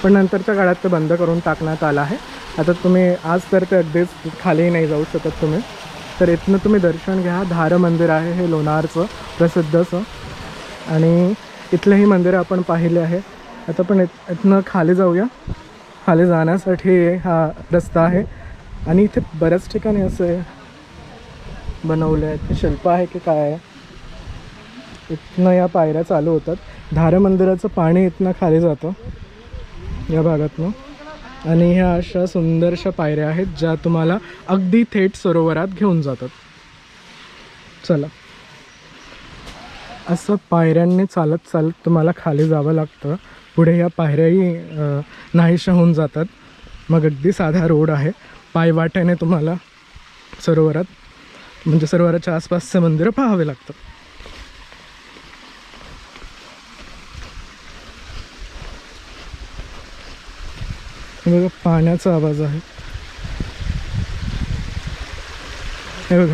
पण नंतरच्या काळात ते बंद करून टाकण्यात आलं आहे. आता तुम्ही आज तर ते अगदीच खाली नाही जाऊ शकत तुम्ही, तर इथनं तुम्ही दर्शन घ्या. धार मंदिर आहे हे लोणारचं प्रसिद्धचं, आणि इथलंही मंदिर आपण पाहिले आहे. आता पण इथनं खाली जाऊया. खाली जाण्यासाठी हा रस्ता आहे, आणि इथे बऱ्याच ठिकाणी असे बनवले आहेत. हे शिल्प आहे की काय आहे. इथनं या पायऱ्या चालू होतात. धार मंदिराचं पाणी इथनं खाली जातं या भागातनं, आणि ह्या अशा सुंदरशा पायऱ्या आहेत ज्या तुम्हाला अगदी थेट सरोवरात घेऊन जातात. चला, असं पायऱ्यांनी चालत चालत तुम्हाला खाली जावं लागतं. पुढे या पायऱ्याही नाहीशा होऊन जातात. मग अगदी साधा रोड आहे. पायवाटेने तुम्हाला सरोवरात, म्हणजे सरोवराच्या आसपासचे मंदिरं पाहावे लागतात. हे बघा, पाण्याचा आवाज आहे. हे बघा.